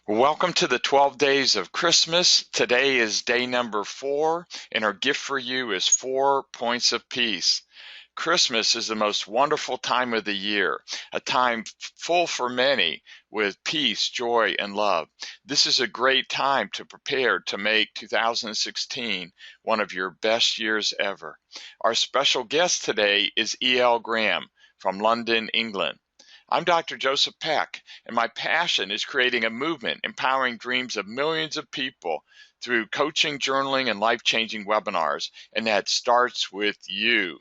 Welcome to the 12 days of Christmas. Today is day number 4, and our gift for you is 4 points of peace. Christmas is the most wonderful time of the year, a time full for many with peace, joy, and love. This is a great time to prepare to make 2016 one of your best years ever. Our special guest today is E.L. Graham from London, England. I'm Dr. Joseph Peck, and my passion is creating a movement empowering dreams of millions of people through coaching, journaling, and life-changing webinars, and that starts with you.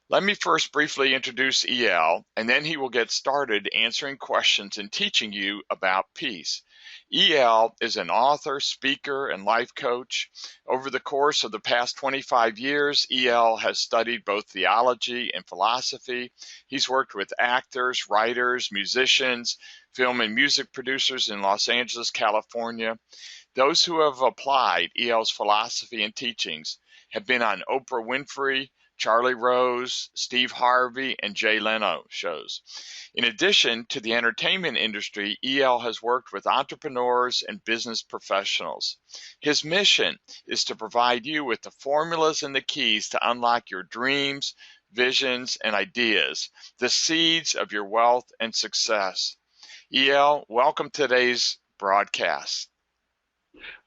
Let me first briefly introduce E.L., and then he will get started answering questions and teaching you about peace. E.L. is an author, speaker, and life coach. Over the course of the past 25 years, E.L. has studied both theology and philosophy. He's worked with actors, writers, musicians, film and music producers in Los Angeles, California. Those who have applied E.L.'s philosophy and teachings have been on Oprah Winfrey, Charlie Rose, Steve Harvey, and Jay Leno shows. In addition to the entertainment industry, E.L. has worked with entrepreneurs and business professionals. His mission is to provide you with the formulas and the keys to unlock your dreams, visions, and ideas, the seeds of your wealth and success. E.L., welcome to today's broadcast.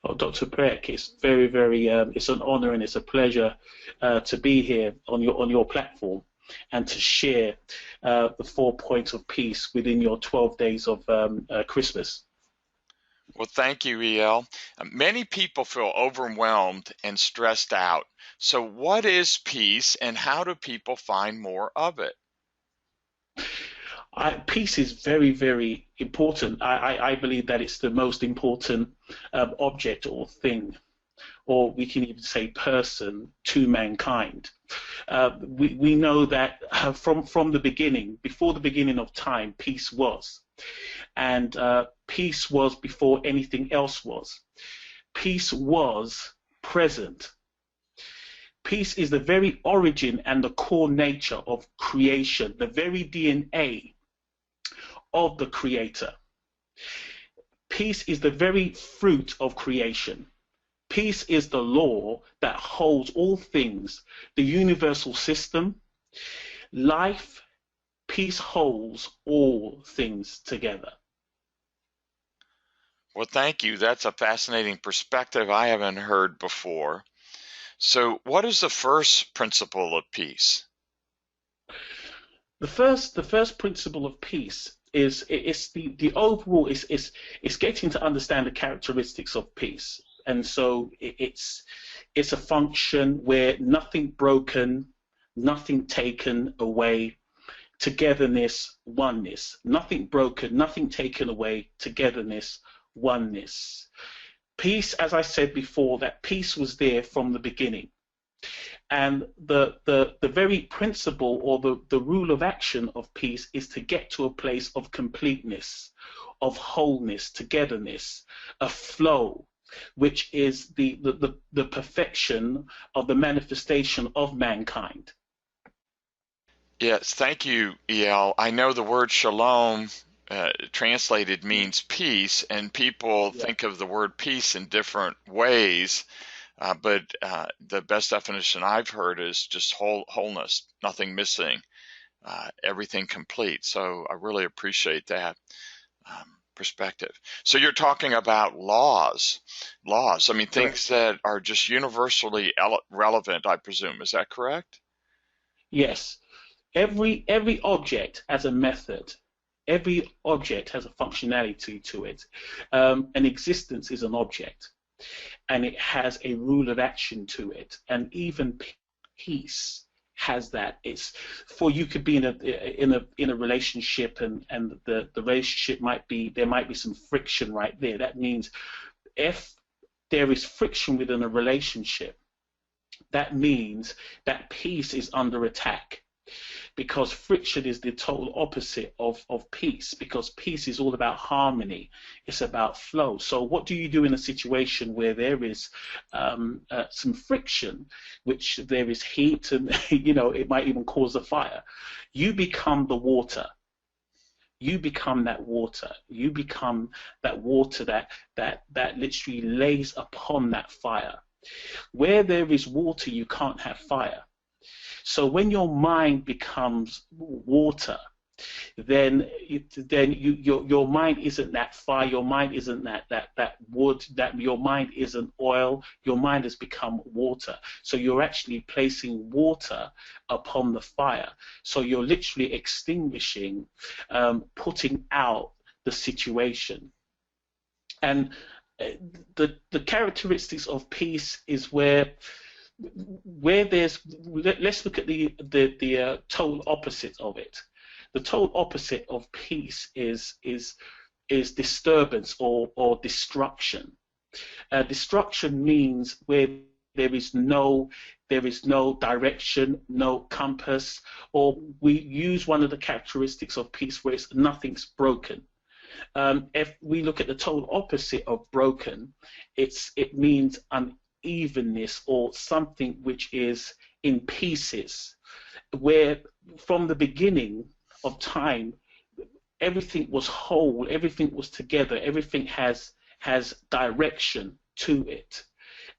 Oh, Dr. Peck, it's it's an honor and it's a pleasure to be here on your platform and to share the 4 points of peace within your 12 days of Christmas. Well, thank you, E.L. Many people feel overwhelmed and stressed out. So what is peace and how do people find more of it? Peace is very important. I believe that it's the most important object or thing, or we can even say person, to mankind. We know that from the beginning, before the beginning of time, peace was. And peace was before anything else was. Peace was present. Peace is the very origin and the core nature of creation, the very DNA of the Creator. Peace is the very fruit of creation. Peace is the law that holds all things, the universal system. Life, peace holds all things together. Well, thank you. That's a fascinating perspective I haven't heard before. So what is the first principle of peace? The first principle of peace is the overall is getting to understand the characteristics of peace, and so it's a function where nothing broken, nothing taken away, togetherness, oneness. Nothing broken, nothing taken away, togetherness, oneness. Peace, as I said before, that peace was there from the beginning. And the very principle or the rule of action of peace is to get to a place of completeness, of wholeness, togetherness, a flow, which is the perfection of the manifestation of mankind. Yes, thank you, E.L. I know the word shalom translated means peace, and people think of the word peace in different ways. But the best definition I've heard is just wholeness, nothing missing, everything complete. So I really appreciate that perspective. So you're talking about laws. I mean, things that are just universally relevant, I presume. Is that correct? Yes. Every object has a method. Every object has a functionality to it. An existence is an object, and it has a rule of action to it, and even peace has that. It's for you could be in a relationship, and the relationship there might be some friction right there. That means if there is friction within a relationship, that means that peace is under attack. Because friction is the total opposite of peace, because peace is all about harmony. It's about flow. So what do you do in a situation where there is some friction, which there is heat and it might even cause a fire? You become the water. you become that water. You become that water that literally lays upon that fire. Where there is water, you can't have fire. So when your mind becomes water, then your mind isn't that fire, your mind isn't that wood, that your mind isn't oil, your mind has become water. So you're actually placing water upon the fire. So you're literally extinguishing, putting out the situation. And the characteristics of peace is where there's, let's look at the total opposite of it. The total opposite of peace is disturbance or destruction. Destruction means where there is no direction, no compass, or we use one of the characteristics of peace where it's nothing's broken. If we look at the total opposite of broken, it means unevenness or something which is in pieces, where from the beginning of time everything was whole, everything was together, everything has direction to it.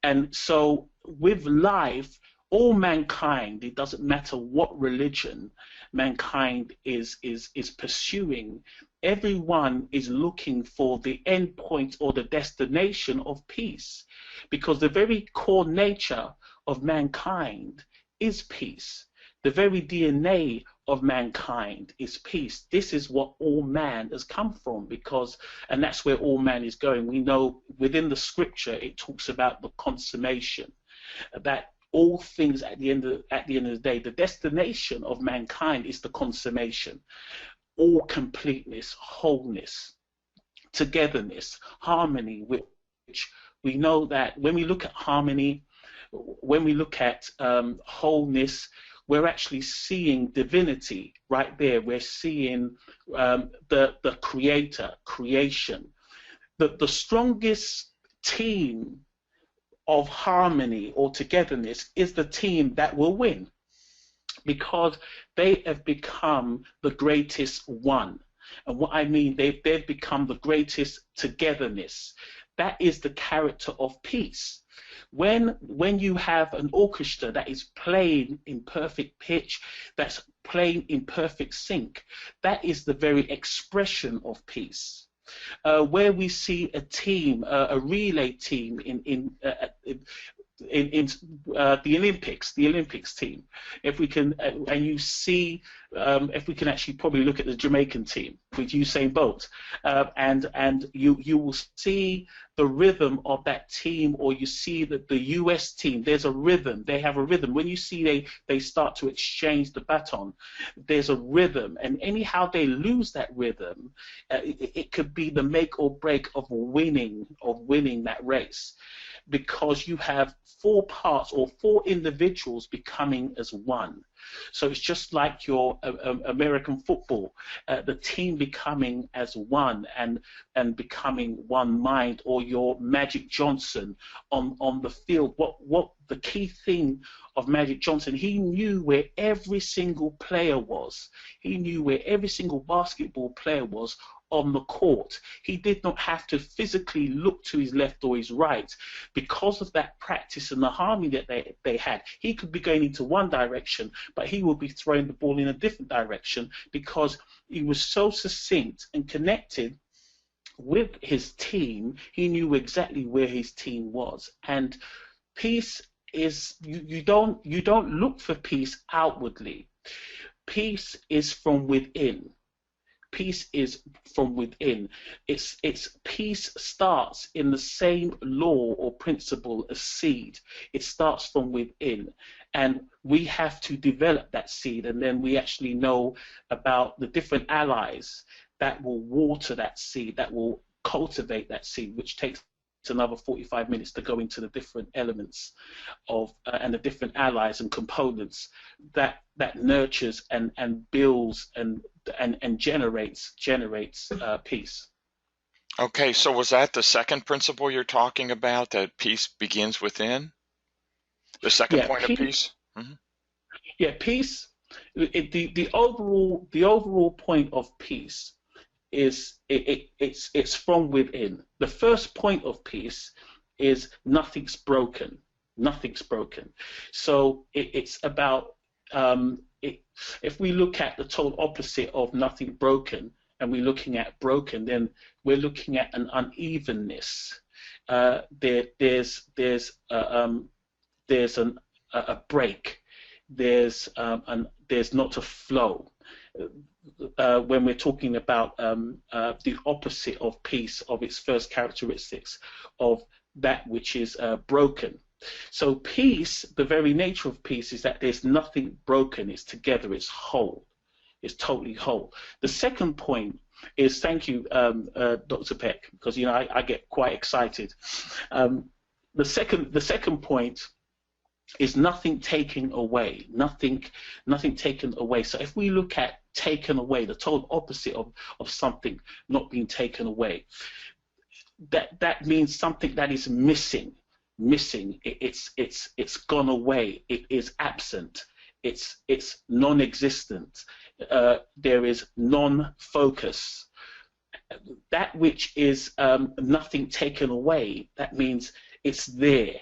And so with life, all mankind, it doesn't matter what religion mankind is pursuing, everyone is looking for the end point or the destination of peace, because the very core nature of mankind is peace. The very DNA of mankind is peace. This is what all man has come from, and that's where all man is going. We know within the scripture it talks about the consummation, that all things at the end of the day, the destination of mankind is the consummation, all completeness, wholeness, togetherness, harmony, which we know that when we look at harmony, when we look at wholeness, we're actually seeing divinity right there. We're seeing the creator, creation. The strongest team of harmony or togetherness is the team that will win, because they have become the greatest one. And what I mean, they've become the greatest togetherness. That is the character of peace. When you have an orchestra that is playing in perfect pitch, that's playing in perfect sync, that is the very expression of peace. Where we see a team, a relay team in the Olympics team, if we can, and you see, if we can actually probably look at the Jamaican team with Usain Bolt, and you will see the rhythm of that team, or you see that the US team, there's a rhythm, they have a rhythm. When you see they start to exchange the baton, there's a rhythm, and anyhow they lose that rhythm, it could be the make or break of winning that race, because you have four parts or four individuals becoming as one. So it's just like your American football, the team becoming as one and becoming one mind, or your Magic Johnson on the field. What the key thing of Magic Johnson, he knew where every single player was. He knew where every single basketball player was on the court. He did not have to physically look to his left or his right. Because of that practice and the harmony that they had, he could be going into one direction, but he would be throwing the ball in a different direction, because he was so succinct and connected with his team. He knew exactly where his team was. And peace is, you don't look for peace outwardly. Peace is from within. Peace is from within. It's peace starts in the same law or principle as seed. It starts from within, and we have to develop that seed, and then we actually know about the different allies that will water that seed, that will cultivate that seed, which takes another 45 minutes to go into the different elements of and the different allies and components that nurtures and builds and generates peace. Okay, so was that the second principle you're talking about, that peace begins within? The second point of peace? Mm-hmm. Yeah, peace. The overall point of peace it's from within. The first point of peace is nothing's broken. Nothing's broken. So it's about if we look at the total opposite of nothing broken, and we're looking at broken, then we're looking at an unevenness. There's a break. There's not a flow. When we're talking about the opposite of peace, of its first characteristics, of that which is broken. So peace, the very nature of peace is that there's nothing broken. It's together. It's whole. It's totally whole. The second point is, thank you, Dr. Peck, because I get quite excited. The second point is nothing taken away. Nothing taken away. So if we look at taken away, the total opposite of something not being taken away, that means something that is missing. It's gone away. It is absent. It's non-existent. There is non-focus. That which is nothing taken away, that means it's there.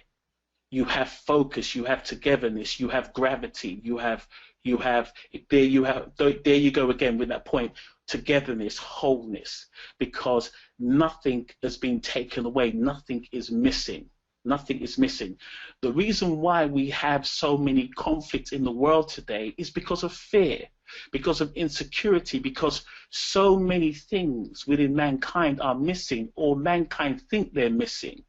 You have focus, you have togetherness, you have gravity, there you go again with that point, togetherness, wholeness, because nothing has been taken away, nothing is missing. Nothing is missing. The reason why we have so many conflicts in the world today is because of fear, because of insecurity, because so many things within mankind are missing, or mankind think they're missing.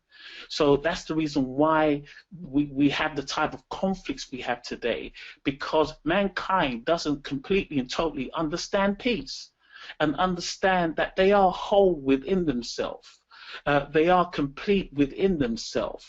So that's the reason why we have the type of conflicts we have today, because mankind doesn't completely and totally understand peace and understand that they are whole within themselves. They are complete within themselves.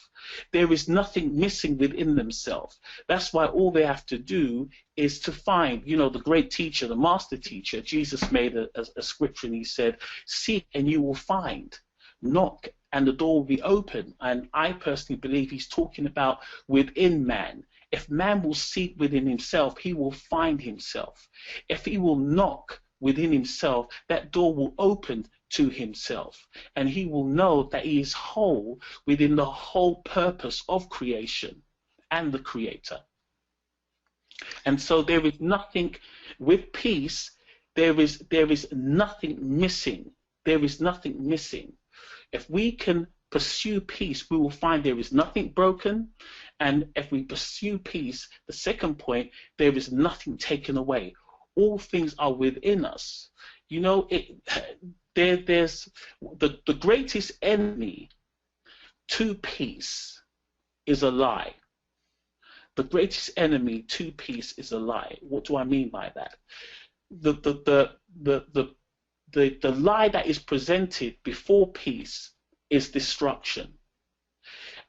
There is nothing missing within themselves. That's why all they have to do is to find, the great teacher, the master teacher. Jesus made a scripture and he said, seek and you will find. Knock and the door will be open. And I personally believe he's talking about within man. If man will seek within himself, he will find himself. If he will knock within himself, that door will open to himself, and he will know that he is whole within the whole purpose of creation and the Creator. And so there is nothing with peace. There is nothing missing. There is nothing missing. If we can pursue peace, we will find there is nothing broken. And if we pursue peace, the second point, there is nothing taken away. All things are within us. There's the greatest enemy to peace is a lie. The greatest enemy to peace is a lie. What do I mean by that? The lie that is presented before peace is destruction.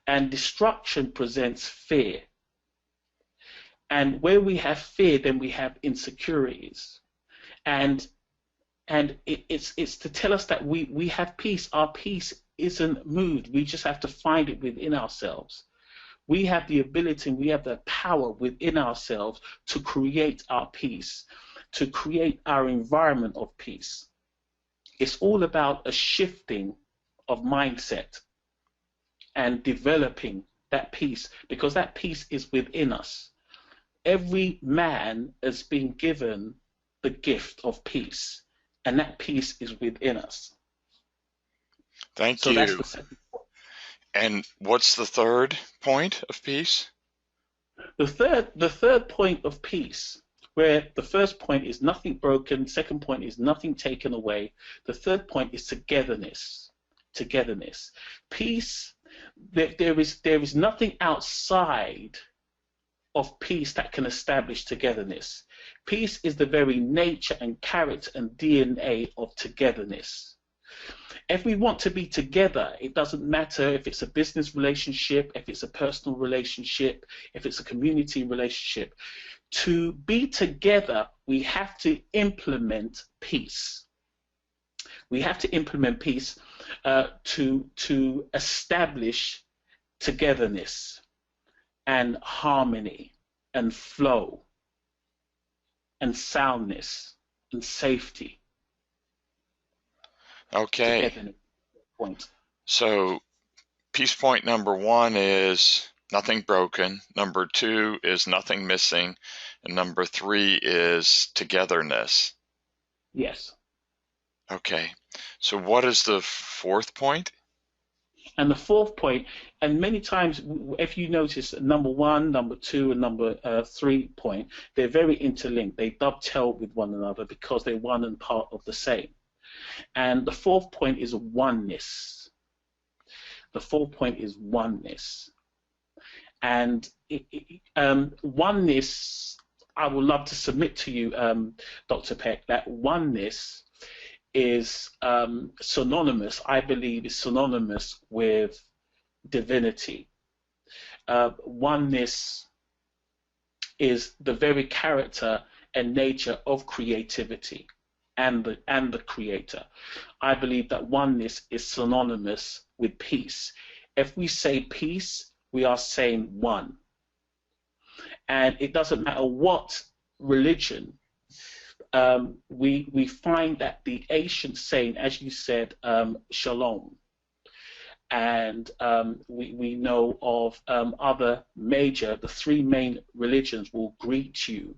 And destruction presents fear. And where we have fear, then we have insecurities. And it's to tell us that we have peace. Our peace isn't moved. We just have to find it within ourselves. We have the ability and we have the power within ourselves to create our peace, to create our environment of peace. It's all about a shifting of mindset and developing that peace, because that peace is within us. Every man has been given the gift of peace, and that peace is within us. Thank you. That's the second point. And what's the third point of peace? The third point of peace, where the first point is nothing broken, second point is nothing taken away, the third point is togetherness. Togetherness. Peace, there is nothing outside of peace that can establish togetherness. Peace is the very nature and character and DNA of togetherness. If we want to be together, it doesn't matter if it's a business relationship, if it's a personal relationship, if it's a community relationship. To be together, we have to implement peace. We have to implement peace to establish togetherness and harmony and flow and soundness and safety. Okay. Togetherness point. So peace point number 1 is nothing broken. Number 2 is nothing missing. And number 3 is togetherness. Yes. Okay. So what is the 4th point? And the 4th point, and many times, if you notice, number 1, number 2, and number 3 point, they're very interlinked. They dovetail with one another because they're one and part of the same. And the 4th point is oneness. The 4th point is oneness. And oneness, I would love to submit to you, Dr. Peck, that oneness is synonymous, I believe, is synonymous with divinity. Oneness is the very character and nature of creativity and the creator. I believe that oneness is synonymous with peace. If we say peace, we are saying one. And it doesn't matter what religion. We find that the ancient saying, as you said, shalom, and we know of other major, the 3 main religions will greet you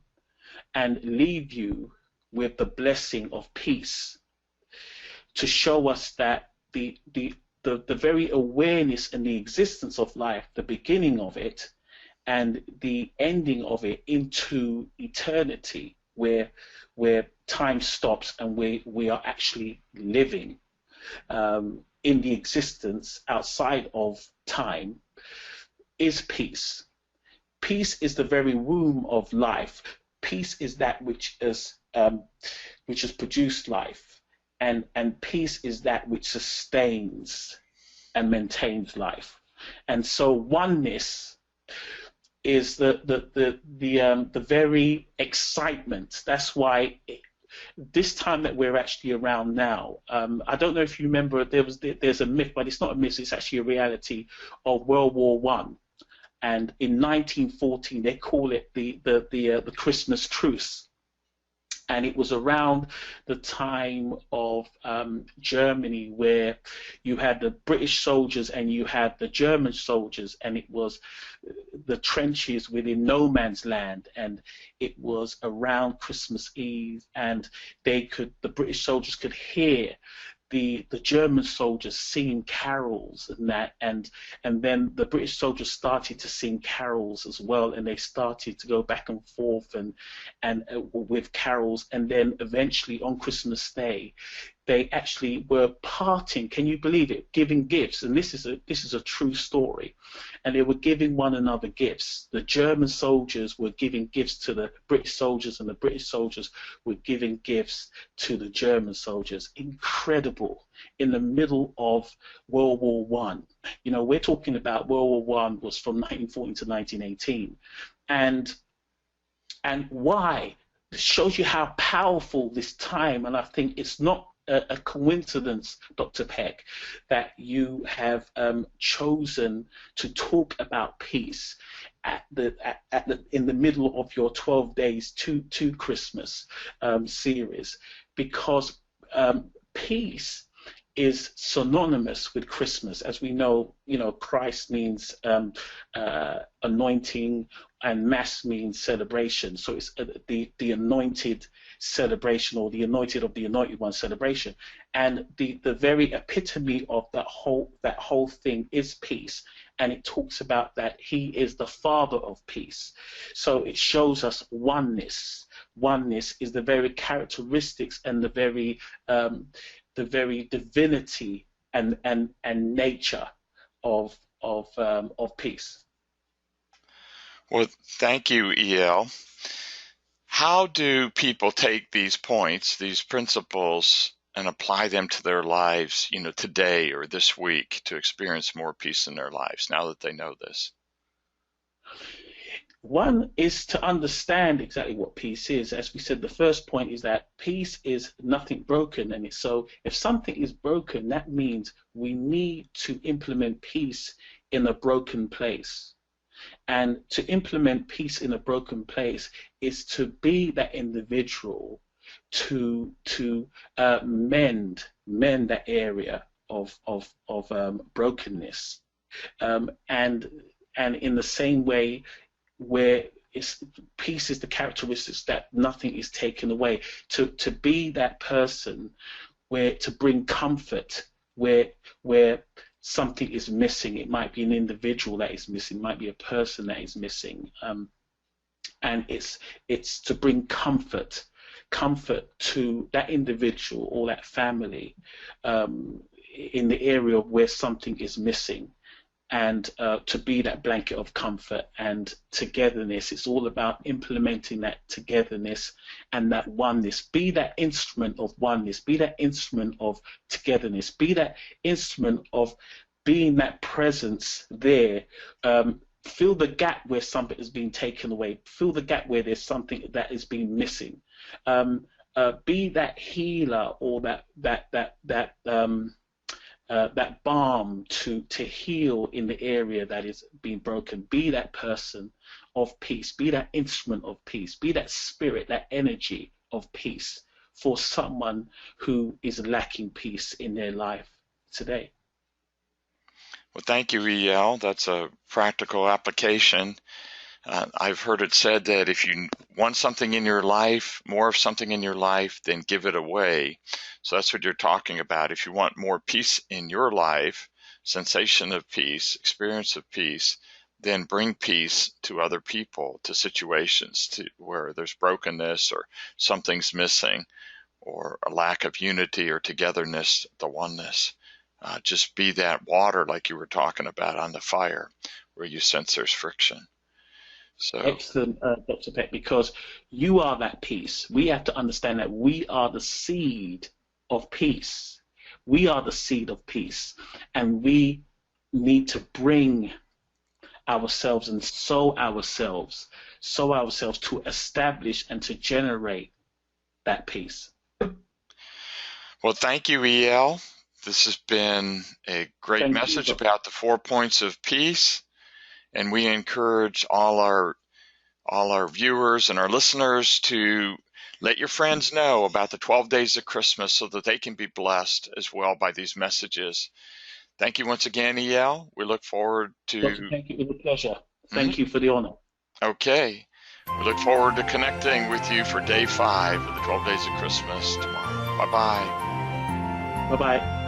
and leave you with the blessing of peace, to show us that the very awareness and the existence of life, the beginning of it and the ending of it into eternity, where time stops and we are actually living in the existence outside of time, is peace. Peace is the very womb of life. Peace is that which has produced life, and peace is that which sustains and maintains life. And so oneness is the very excitement. That's why this time that we're actually around now, I don't know if you remember, there's a myth, but it's not a myth, it's actually a reality, of World War One. And in 1914, they call it the Christmas truce. And it was around the time of Germany, where you had the British soldiers and you had the German soldiers, and it was the trenches within no man's land, and it was around Christmas Eve, and the British soldiers could hear the German soldiers singing carols and that, and then the British soldiers started to sing carols as well, and they started to go back and forth and with carols, and then eventually on Christmas Day they actually were parting, can you believe it, giving gifts. And this is a true story, and they were giving one another gifts. The German soldiers were giving gifts to the British soldiers, and the British soldiers were giving gifts to the German soldiers. Incredible. In the middle of World War One. You know, we're talking about World War One was from 1914 to 1918. And why? It shows you how powerful this time, and I think it's not a coincidence, Dr. Peck, that you have chosen to talk about peace in the middle of your 12 days to Christmas series, because peace is synonymous with Christmas. As we know, Christ means anointing, and Mass means celebration. So it's the anointed celebration, or the anointed of the anointed one celebration. And the very epitome of that whole thing is peace. And it talks about that He is the Father of peace. So it shows us oneness. Oneness is the very characteristics and the very divinity and nature of peace. Well, thank you, E.L. How do people take these points, these principles, and apply them to their lives, today or this week, to experience more peace in their lives now that they know this? One is to understand exactly what peace is. As we said, the first point is that peace is nothing broken. And so if something is broken, that means we need to implement peace in a broken place. And to implement peace in a broken place is to be that individual to mend mend that area of brokenness, and in the same way, where peace is the characteristics that nothing is taken away. To be that person where to bring comfort where something is missing. It might be an individual that is missing, it might be a person that is missing, and it's to bring comfort to that individual or that family in the area of where something is missing, and to be that blanket of comfort and togetherness. It's all about implementing that togetherness and that oneness. Be that instrument of oneness, be that instrument of togetherness, be that instrument of being that presence there. Fill the gap where something is being taken away. Fill the gap where there's something that is being missing. Be that healer or that balm to heal in the area that is being broken. Be that person of peace. Be that instrument of peace. Be that spirit, that energy of peace for someone who is lacking peace in their life today. Well, thank you, E.L. That's a practical application. I've heard it said that if you want something in your life, more of something in your life, then give it away. So that's what you're talking about. If you want more peace in your life, sensation of peace, experience of peace, then bring peace to other people, to situations where there's brokenness or something's missing or a lack of unity or togetherness, the oneness. Just be that water like you were talking about on the fire where you sense there's friction. So. Excellent, Dr. Peck, because you are that peace. We have to understand that we are the seed of peace. We are the seed of peace, and we need to bring ourselves and sow ourselves to establish and to generate that peace. Well, thank you, E.L. This has been a great message about the 4 points of peace. And we encourage all our viewers and our listeners to let your friends know about the 12 days of Christmas so that they can be blessed as well by these messages. Thank you once again, E.L. We look forward to... Dr. Thank you, it was a pleasure. Thank you for the honor. Okay. We look forward to connecting with you for day 5 of the 12 days of Christmas tomorrow. Bye-bye. Bye-bye.